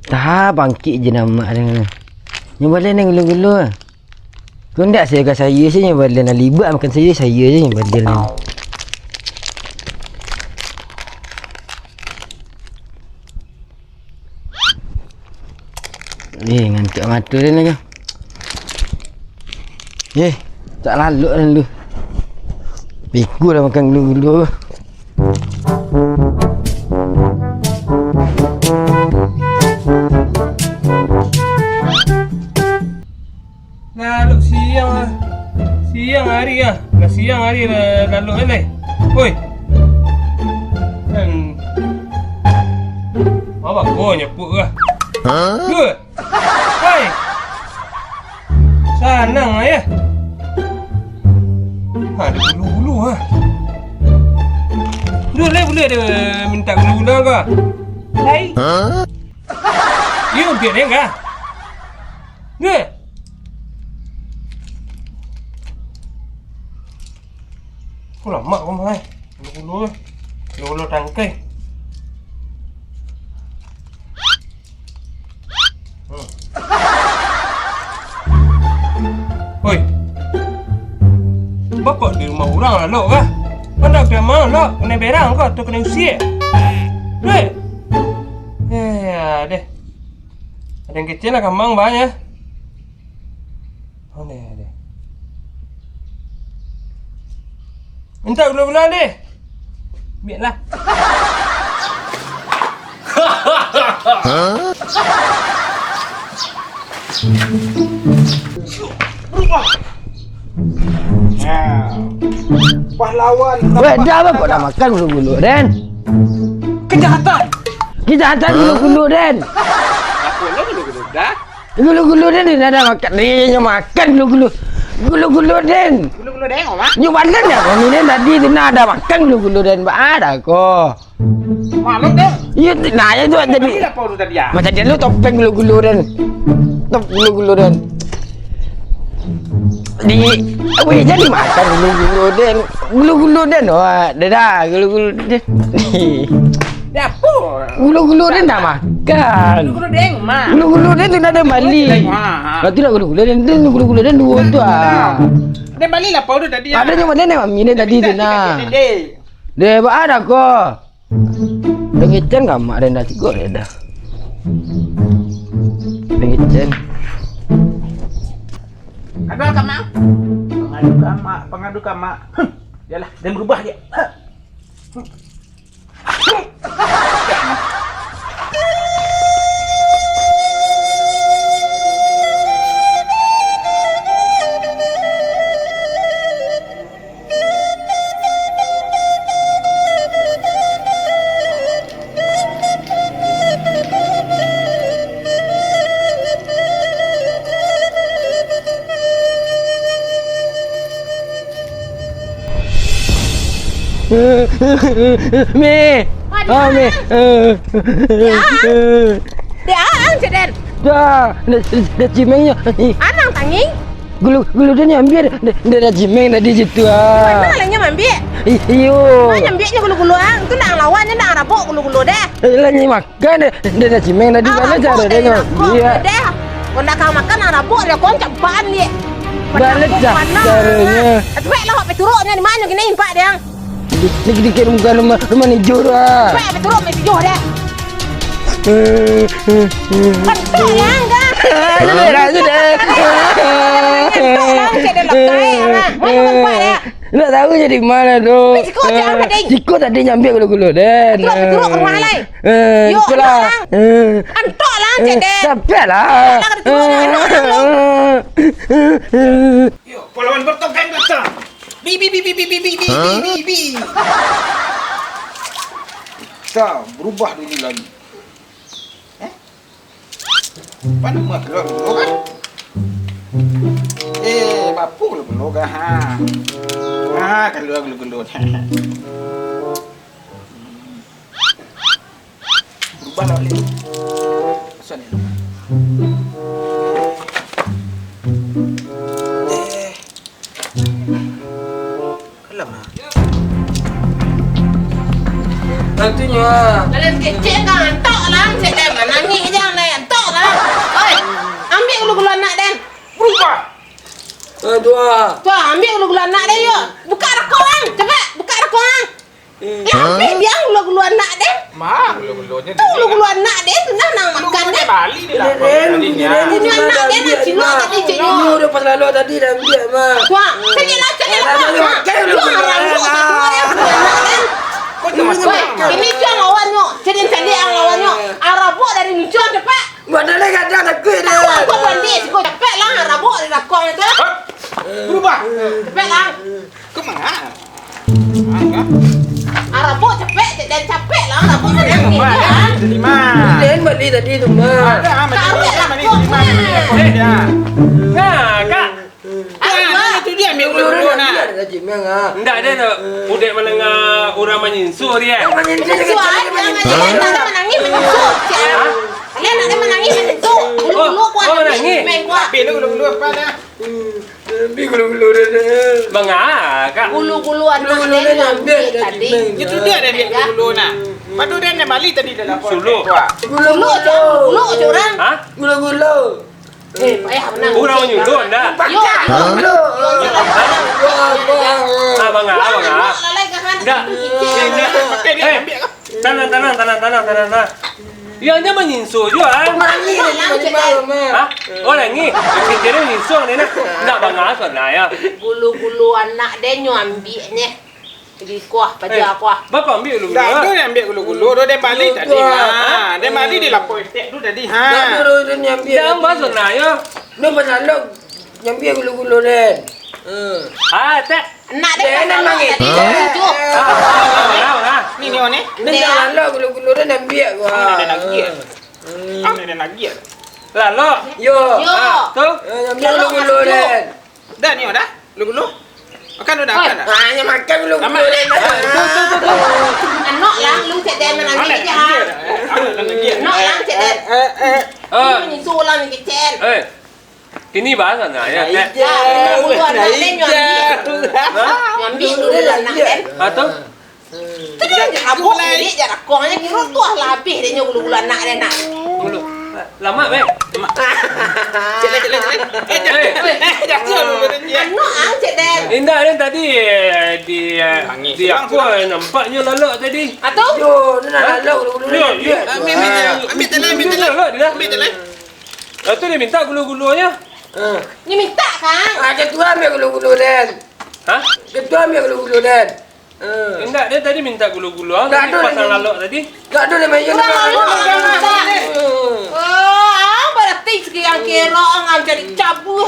Tak, bangkit je nama dia. Yang balik ni gelu-gelu. Kau tak saya kat saya je yang balik nak libat makan saya je yang balik ni. Ngantuk mata dia ni ke? Tak lalu dah dulu. Pikul dah makan gelu-gelu. Lalu siang lah. Siang hari lah. Dah siang hari lalu kan ni. Oi. Apa kau nyepuk lah? Good. Hai. Sanang lah ya. Ada bulu-bulu ha. Boleh dia minta gula-gula kau. Hai. You biar dia enggak? Good. Kau lama kau mai. Gula-gula tangkai. Oi. Bapak di rumah orang lah lok kah? Mana kena mau lok? Kena berang kau tu kena usir. Deh. Deh. Ada yang kecil lah kambang banyak. Oh deh. Minta gula-gula deh. Biarlah. Pahlawan. Dah apa kau dah makan gulu-gulu Den? Kejahatan. Kejahatan gulu-gulu Den. Apa lagi gulu-gulu dah? Gulu-gulu Den dia dah makan. Dia makan gulu-gulu. Gulu-gulu Den. Gulu-gulu dengok mak. Nyu badan ya kau ni tadi tu nak ada makan gulu-gulu Den. Ada kau. Maklum deh. Ya nanya tu tadi. Apa tu tadi ya? Macam dia lu topeng gulu-gulu Den. Top gulu-gulu Den. Weh jadi makan gulu-gulu Den. Gulu-gulu Den. Wah, dah gulu-gulu Den. Dah apa? Gulu-gulu Den dah makan. Gulu-gulu dengok mak. Gulu-gulu Den tu dah ada balik. Berarti nak gulu-gulu Den gulu-gulu Den dua tu ah. Dia balik lah apa tu tadi. Ada yang mana ni mami ni tadi tu nah. Dia apa ada ko? Dengicen enggak mak dan dah cukup dah. Dengicen. Ada kat mak. Pengadu kat mak. Yalah, dia berubah dia. Mi. Mi. Dia ang ceden. Dah cimengnya. Anang tanging. Gulu dia ambil dia dah cimeng tadi situ ah. Mana lah nyam ambil? Iyo. Mana ambilnya gulu-gulu ang? Tu nak lawannya nak rabok gulu-gulu deh. Lah ni makan dia dah cimeng tadi mana cara dia Iya. Deh. Kau nak kau makan nak rabok dia kau cepat ni. Balik dah caranya. Tapi lah hok peturuknya di mana kini impak dia. Dikit-dikit muka rumah ni jorah. Pak peturuk mai tujuh deh. Pentok yang dah. Sudah. Ceden lekai ah. Mana tempat dia? Nak tahu jadi mana tu? Cikgu tadi nyambil gulu-gulu Den. Peturuk ke rumah lain. Yuk itulah. Antok lah ceden. Sampai lah. Yuk, pahlawan bertopeng datang. Bi. Kita berubah dulu lagi. Mana mak gelo kan? Bapu gelo kan ha. Kan gelo. Berubah lagi. Sana. Nantinya. Dalam kecil kan antok lah ceden. Nangis je lain. Berubah. Tua. Tu ambil gulu-gulu anak dia yo. Buka rakau ang. Cepat buka rakau ang. Ambil dia gulu-gulu anak dia. Mak, gulu-gulunya. Tu gulu-gulu anak dia tu nak makan dia. Balik dia lah. Gulu anak dia nak cilok tadi Lu cilok. udah pas lalu tadi dah ambil mak. Wah, cari lah. Kau jangan macam Ini cuan lawannya. Jadi tadi ang lawannya. Arabuk dari ni cuan cepat. Mana lagi ada takut dia. Kau bandit, kau cepat lah Arabuk dari rakau itu. Berubah. Cepat lah. Kau mana? Arabuk cepat dan capek lah Arabuk dari ni. Terima. Lain balik tadi tu mak. Ada amat. Tarik lah Terima. kau punya. Nah, Kak. Itu dia ambil gulu-gulu nak. Haji memang ah. Ndak ada nak budak menengah orang menyinsu dia. Macam ni Suai, jangan ada menangis menyusuk. Kalian ada menangis menyusuk. Gulu-gulu kuat. Main kuat. Ambil gulu-gulu apa dah? Gulu-gulu dah. Mengah, Kak. Gulu-gulu anak Gulu-gulu dia dia ambil ambil tadi. Itu dia ada ambil gulu-gulu nak. Padu dia nak balik tadi dah lapor. Suluk. Gulu je orang. Ha? Gulu-gulu. Payah menang. Orang menyusun dah. Yo, Gulu. Ah, mengah. lalai kan. Ndak. Pakai dia ambil kau. Tenang. Yang dia menyinsu juga. Mani dia mak. Ha? Orang ni. Kita ni menyinsu ni nak. Ndak bangga sana ya. Gulu-gulu anak dia nyu ambilnya. Jadi kuah, paja kuah. Bapa ambil dulu. Dah tu dia ambil gulu-gulu. Dia balik tadi. Ha, dia balik dia lapor estek tu tadi. Nak Ha. dulu dia nyambil. Dah ambas sana ya. Dia pasal lu nyambil gulu-gulu dia. Ah, tak. Anak dia Dia nak pasal mangit. tadi cucu. Ah. Ni ni ni. Dia jangan lu gulu-gulu dia nyambil gua. Dia nak giat. Dia nak giat. Lalu. Yo. Yo. Tu. Nyambil gulu-gulu dia. Dah ni dah. Gulu-gulu. Makan dah makan dah. Hanya makan gulu-gulu Amat. dia. Anak lang lu cek dia menangis je ha. Anak lang cek dia. Ini menyusul lah ni kecil. Eh. Kini bahasa sana ya. Tak. Gulu anak dia nyu ambil. Ambil dulu anak dia. Ah tu. Tu dia rabuk ni dia rakongnya kira tuah lah habis dia nyu gulu-gulu anak dia nak. Mulu. Lama be. Cek. Jangan dulu dia. Anak ang cek dia. Indah ni tadi di aku nampaknya lalu tadi. Atau Yo, dia nak lalu gulu-gulu dia. Ambil telan. Ambil telan. Lepas tu dia minta gulu-gulunya. ni minta kan? Ketua ambil gulu-gulu dia. Ha? Ketua ambil gulu-gulu dia. Enggak, dia tadi minta gulu-gulu. Tak Tadi ada pasang dia. lalu tadi. Tak ada dia main Kurang lalu orang minta. Oh, berarti sekian kira orang jadi cabut.